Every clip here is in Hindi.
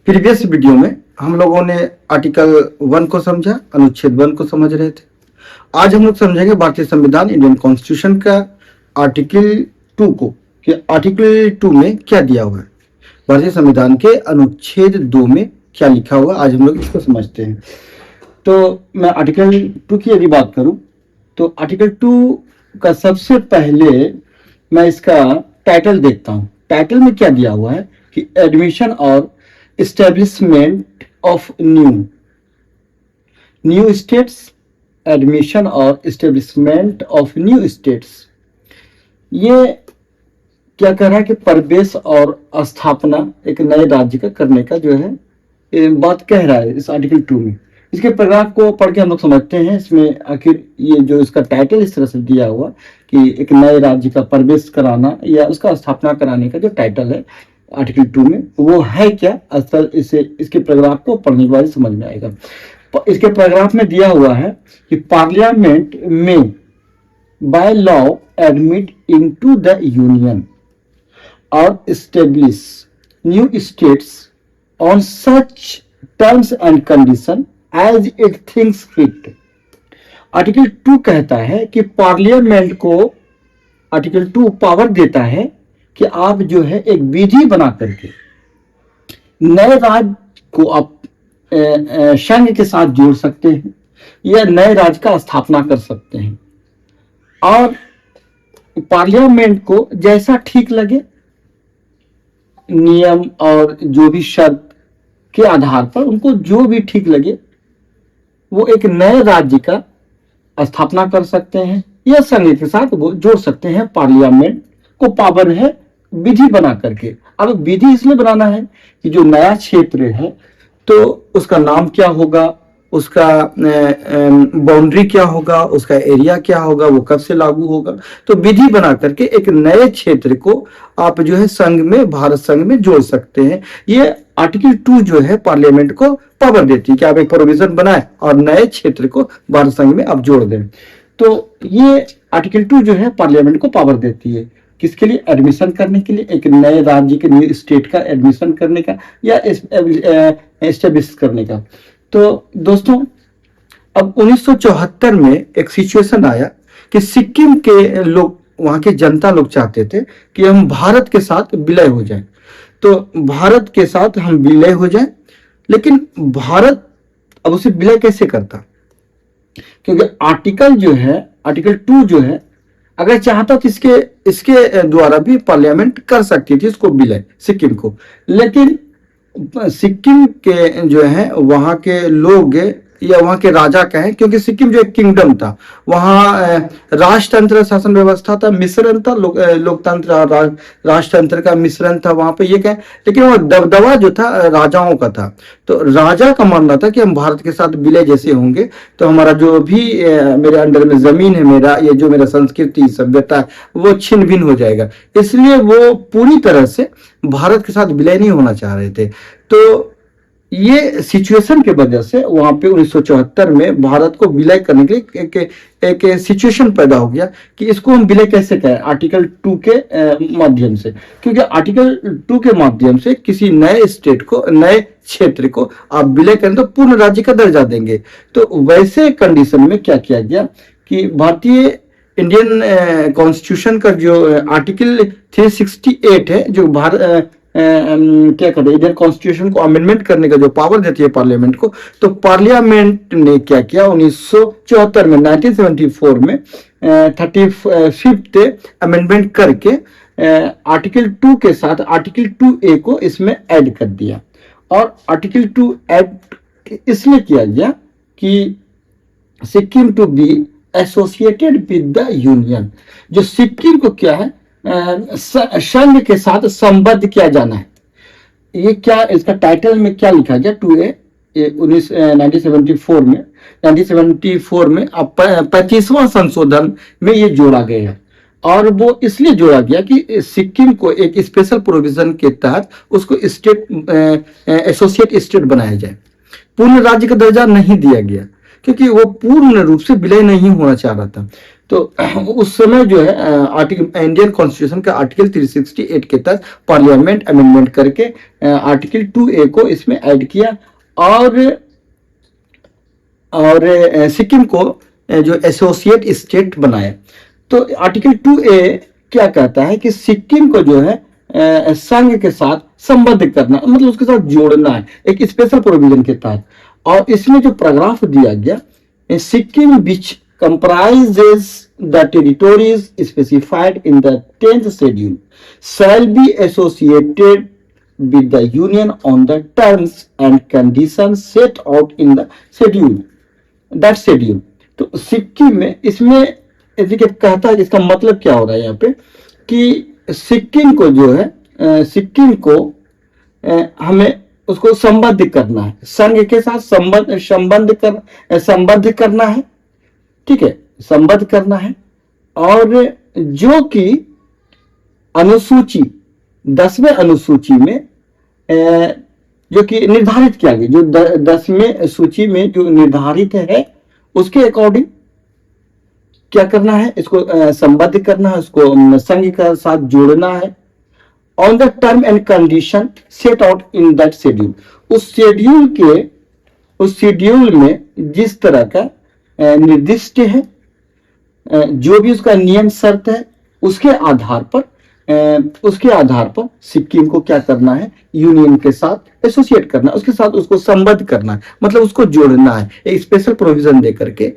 प्रीवियस वीडियो में हम लोगों ने आर्टिकल 1 को समझा, अनुच्छेद 1 को समझ रहे थे। आज हम लोग समझेंगे भारतीय संविधान इंडियन कॉन्स्टिट्यूशन का आर्टिकल 2 को, कि आर्टिकल 2 में क्या दिया हुआ है, भारतीय संविधान के अनुच्छेद 2 में क्या लिखा हुआ। आज हम लोग इसको समझते हैं। तो मैं आर्टिकल 2 की यदि बात करूं तो आर्टिकल 2 का सबसे पहले मैं इसका टाइटल देखता हूं। टाइटल में क्या दिया हुआ है कि एडमिशन और establishment of new states, admission और एस्टेब्लिशमेंट ऑफ न्यू स्टेट्स। ये क्या कह रहा है कि प्रवेश और स्थापना एक नए राज्य का करने का जो है बात कह रहा है इस आर्टिकल 2 में। इसके पैराग्राफ को पढ़ के हम लोग समझते हैं इसमें आखिर ये जो इसका टाइटल इस तरह से दिया हुआ कि एक नए राज्य का प्रवेश कराना या उसका स्थापना कराने का जो टाइटल है आर्टिकल 2 में, वो है क्या, असल इसे इसके पैराग्राफ को पढ़ने के बाद समझ में आएगा। इसके पैराग्राफ में दिया हुआ है कि पार्लियामेंट में by law admit into the union और establish new states on such terms and condition as it thinks fit. Article 2 कहता है कि पार्लियामेंट को आर्टिकल 2 पावर देता है कि आप जो है एक विधि बना करके नए राज्य को आप संघ के साथ जोड़ सकते हैं या नए राज्य का स्थापना कर सकते हैं, और पार्लियामेंट को जैसा ठीक लगे नियम और जो भी शर्त के आधार पर उनको जो भी ठीक लगे वो एक नए राज्य का स्थापना कर सकते हैं या संघ के साथ वो जोड़ सकते हैं। पार्लियामेंट को पावर है विधि बना करके। अब विधि इसलिए बनाना है कि जो नया क्षेत्र है तो उसका नाम क्या होगा, उसका बाउंड्री क्या होगा, उसका एरिया क्या होगा, वो कब से लागू होगा। तो विधि बना करके एक नए क्षेत्र को आप जो है संघ में, भारत संघ में जोड़ सकते हैं। ये आर्टिकल 2 जो है पार्लियामेंट को पावर देती है कि आप एक प्रोविजन बनाए और नए क्षेत्र को भारत संघ में आप जोड़ दें। तो ये आर्टिकल 2 जो है पार्लियामेंट को पावर देती है किसके लिए, एडमिशन करने के लिए, एक नए राज्य के न्यू स्टेट का एडमिशन करने का या एस्टेब्लिश करने का। तो दोस्तों अब 1974 में एक सिचुएशन आया कि सिक्किम के लोग, वहां के जनता लोग चाहते थे कि हम भारत के साथ विलय हो जाएं। तो भारत के साथ हम विलय हो जाएं, लेकिन भारत अब उसे विलय कैसे करता, क्योंकि आर्टिकल जो है, आर्टिकल 2 जो है, अगर चाहता तो इसके द्वारा भी पार्लियामेंट कर सकती थी इसको विलय, सिक्किम को। लेकिन सिक्किम के जो है वहां के लोग या वहां के राजा कहें, क्योंकि सिक्किम जो एक किंगडम था, वहां राजतंत्र शासन व्यवस्था था, मिश्रण था, लोकतंत्र राजतंत्र का मिश्रण था वहां पे, ये कहें। लेकिन वो दबदबा जो था राजाओं का था। तो राजा का मानना था कि हम भारत के साथ विलय जैसे होंगे तो हमारा जो भी मेरे अंडर में जमीन है, मेरा ये जो मेरा संस्कृति सभ्यता है वो छिन्न भिन्न हो जाएगा। इसलिए वो पूरी तरह से भारत के साथ विलय नहीं होना चाह रहे थे। तो ये सिचुएशन के वजह से वहां पे 1974 में भारत को विलय करने के लिए एक सिचुएशन पैदा हो गया कि इसको हम विलय कैसे करें, आर्टिकल 2 के माध्यम से। क्योंकि आर्टिकल 2 के माध्यम से किसी नए स्टेट को, नए क्षेत्र को आप विलय करें तो पूर्ण राज्य का दर्जा देंगे। तो वैसे कंडीशन में क्या किया गया कि भारतीय इंडियन कॉन्स्टिट्यूशन का जो आर्टिकल 368 है, जो भारत क्या कहते हैं इंडियन कॉन्स्टिट्यूशन को अमेंडमेंट करने का जो पावर देती है पार्लियामेंट को, तो पार्लियामेंट ने क्या किया 1974 में, 1974 में 35th अमेंडमेंट करके आर्टिकल 2 के साथ आर्टिकल 2A को इसमें ऐड कर दिया। और आर्टिकल 2 ऐड इसलिए किया गया कि Sikkim to be associated with the union, जो सिक्किम को क्या है संघ के साथ संबद्ध किया जाना है। ये क्या, इसका टाइटल में क्या लिखा गया 2A 1974 में अब 35वां संशोधन में ये जोड़ा गया है। और वो इसलिए जोड़ा गया कि सिक्किम को एक स्पेशल प्रोविजन के तहत उसको स्टेट, एसोसिएट स्टेट बनाया जाए। पूर्ण राज्य का दर्जा नहीं दिया गया क्योंकि वो पूर्ण रूप से विलय नहीं होना चाह रहा था। तो उस समय जो है आर्टिकल इंडियन कॉन्स्टिट्यूशन का आर्टिकल 368 के तहत पार्लियामेंट अमेंडमेंट करके आर्टिकल 2A को इसमें ऐड किया और सिक्किम को जो एसोसिएट स्टेट बनाया। तो आर्टिकल 2A क्या कहता है कि सिक्किम को जो है संघ के साथ संबद्ध करना, मतलब उसके साथ जोड़ना है एक स्पेशल प्रोविजन के तहत। और इसमें जो पैराग्राफ दिया गया, सिक्किम विच comprises the territories specified in the 10th schedule shall be associated with the union on the terms and conditions set out in the schedule, that schedule। तो सिक्किम में इसमें कहता है, इसका मतलब क्या हो रहा है यहाँ पे कि सिक्किम को जो है सिक्किम को हमें उसको संबद्ध करना है, संघ के साथ संबद्ध करना है, ठीक है, संबद्ध करना है। और जो कि अनुसूची 10वें अनुसूची में जो कि निर्धारित किया गया, जो 10वें सूची में जो निर्धारित है उसके अकॉर्डिंग क्या करना है, इसको संबद्ध करना है, उसको संघ के साथ जोड़ना है। On the term and condition set out in that schedule, उस शेड्यूल में जिस तरह का निर्दिष्ट है, जो भी उसका नियम शर्त है, उसके आधार पर सिक्किम को क्या करना है, यूनियन के साथ एसोसिएट करना, उसके साथ उसको संबद्ध करना है, मतलब उसको जोड़ना है एक स्पेशल प्रोविजन दे करके।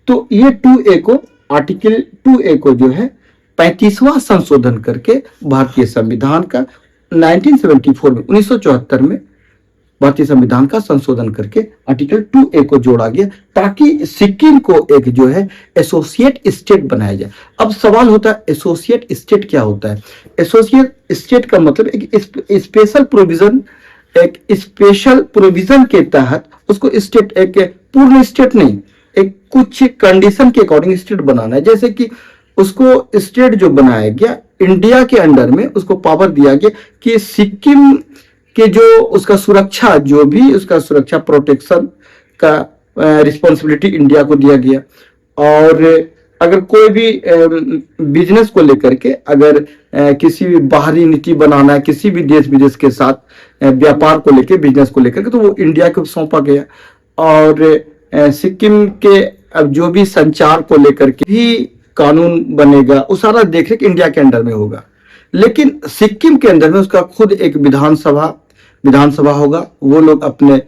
तो ये 2A को, आर्टिकल 2A को जो है 35वां संशोधन करके भारतीय संविधान का 1974 में 1974 में भारतीय संविधान का संशोधन करके आर्टिकल 2A को जोड़ा गया, ताकि सिक्किम को एक जो है एसोसिएट स्टेट बनाया जाए। अब सवाल होता है एसोसिएट स्टेट क्या होता है? एसोसिएट स्टेट का मतलब एक स्पेशल प्रोविजन के तहत उसको स्टेट, एक पूर्ण स्टेट नहीं, एक कुछ कंडीशन के अकॉर्डिंग स्टेट बनाना है। जैसे कि उसको स्टेट जो बनाया गया, इंडिया के अंडर में उसको पावर दिया गया कि सिक्किम कि जो उसका सुरक्षा, जो भी उसका सुरक्षा प्रोटेक्शन का रिस्पॉन्सिबिलिटी इंडिया को दिया गया। और अगर कोई भी बिजनेस को लेकर के, अगर किसी भी बाहरी नीति बनाना है किसी भी देश विदेश के साथ व्यापार को लेकर, बिजनेस को लेकर के, तो वो इंडिया को सौंपा गया। और सिक्किम के अब जो भी संचार को लेकर के भी कानून बनेगा, वो सारा देखरेख इंडिया के अंडर में होगा। लेकिन सिक्किम के अंदर में उसका खुद एक विधानसभा होगा, वो लोग अपने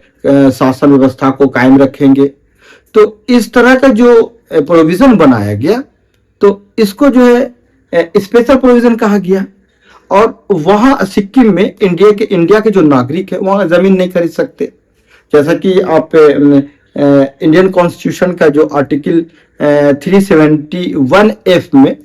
शासन व्यवस्था को कायम रखेंगे। तो इस तरह का जो प्रोविजन बनाया गया, तो इसको जो है स्पेशल प्रोविजन कहा गया। और वहां सिक्किम में इंडिया के जो नागरिक है वहां जमीन नहीं खरीद सकते। जैसा कि आप इंडियन कॉन्स्टिट्यूशन का जो आर्टिकल 371F में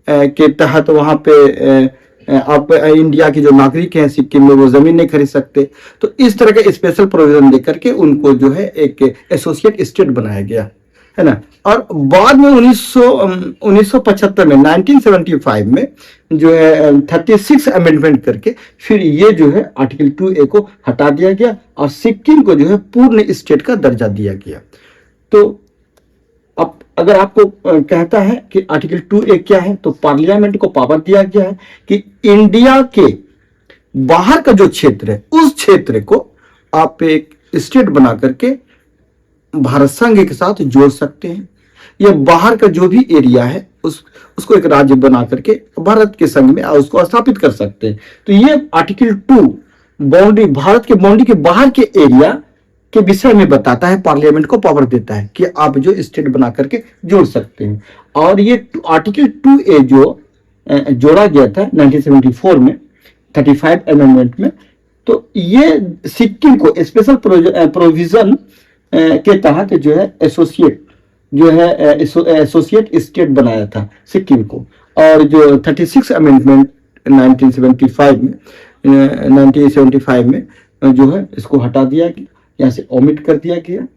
के तहत वहां पे आप इंडिया के जो नागरिक हैं सिक्किम में, वो जमीन नहीं खरीद सकते। तो इस तरह के स्पेशल प्रोविजन देकर के उनको जो है एक एसोसिएट स्टेट बनाया गया, है ना। और बाद में 1975 में 1975 में जो है 36 अमेंडमेंट करके फिर ये जो है आर्टिकल 2A को हटा दिया गया और सिक्किम को जो है पूर्ण स्टेट का दर्जा दिया गया। तो अब अगर आपको कहता है कि आर्टिकल 2A क्या है, तो पार्लियामेंट को पावर दिया गया है कि इंडिया के बाहर का जो क्षेत्र है, उस क्षेत्र को आप एक स्टेट बना करके भारत संघ के साथ जोड़ सकते हैं, या बाहर का जो भी एरिया है उसको एक राज्य बना करके भारत के संघ में उसको स्थापित कर सकते हैं। तो ये आर्टिकल 2 बाउंड्री, भारत के बाउंड्री के बाहर के एरिया के विषय में बताता है, पार्लियामेंट को पावर देता है कि आप जो स्टेट बना करके जोड़ सकते हैं। और ये आर्टिकल 2A जो जोड़ा गया था 1974 में 35 अमेंडमेंट में, तो ये सिक्किम को स्पेशल प्रोविजन के तहत जो है एसोसिएट स्टेट बनाया था सिक्किम को। और जो 36 अमेंडमेंट 1975 में जो है इसको हटा दिया गया, यहाँ से ओमिट कर दिया गया।